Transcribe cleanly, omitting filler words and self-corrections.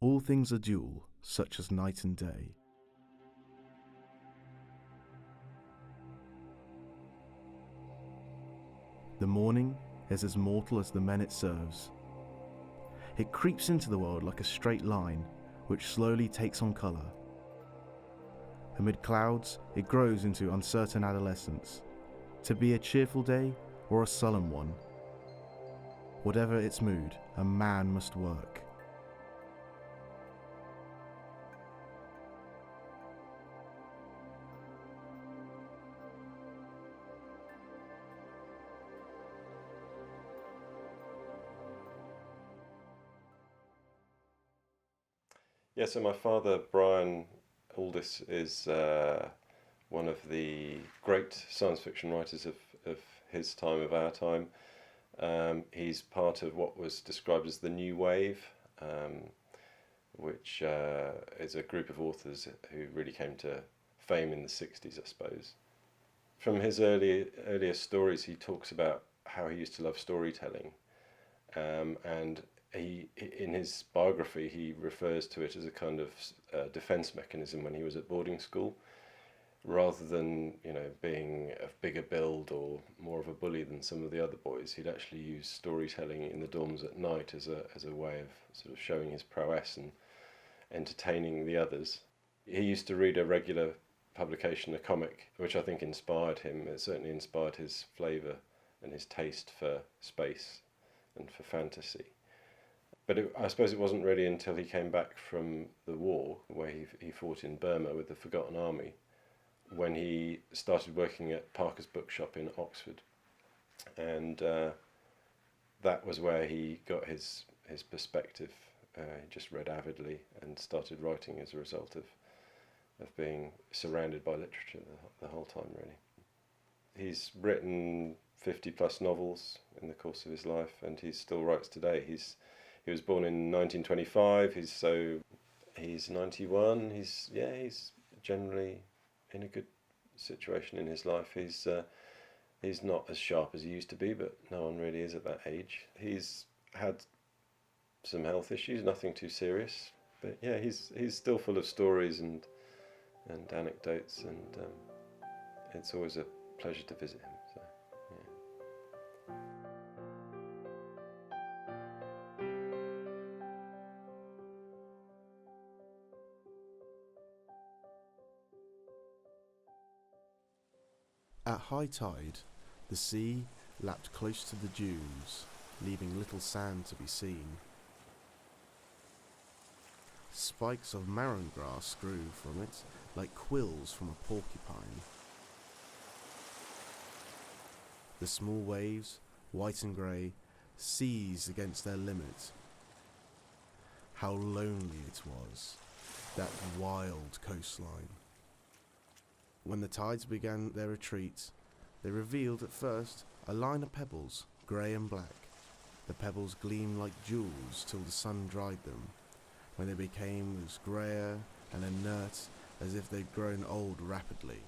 All things are dual, such as night and day. The morning is as mortal as the men it serves. It creeps into the world like a straight line, which slowly takes on colour. Amid clouds, it grows into uncertain adolescence, to be a cheerful day or a sullen one. Whatever its mood, a man must work. Yeah, so my father, Brian Aldiss, is one of the great science fiction writers of his time, of our time. He's part of what was described as the New Wave, which is a group of authors who really came to fame in the 60s, I suppose. From his earlier stories, he talks about how he used to love storytelling, and he, in his biography, he refers to it as a kind of defense mechanism when he was at boarding school. Rather than, being of bigger build or more of a bully than some of the other boys, he'd actually use storytelling in the dorms at night as a way of sort of showing his prowess and entertaining the others. He used to read a regular publication, a comic, which I think inspired him. It certainly inspired his flavour and his taste for space and for fantasy. But I suppose it wasn't really until he came back from the war, where he fought in Burma with the Forgotten Army, when he started working at Parker's Bookshop in Oxford. And that was where he got his perspective. He just read avidly and started writing as a result of being surrounded by literature the whole time, really. He's written 50 plus novels in the course of his life, and he still writes today. He was born in 1925. He's 91. He's generally in a good situation in his life. He's not as sharp as he used to be, but no one really is at that age. He's had some health issues, nothing too serious, but yeah, he's still full of stories and anecdotes, and it's always a pleasure to visit him. So, yeah. At high tide, the sea lapped close to the dunes, leaving little sand to be seen. Spikes of marron grass grew from it like quills from a porcupine. The small waves, white and grey, seized against their limit. How lonely it was, that wild coastline. When the tides began their retreat, they revealed at first a line of pebbles, grey and black. The pebbles gleamed like jewels till the sun dried them, when they became as greyer and inert as if they'd grown old rapidly.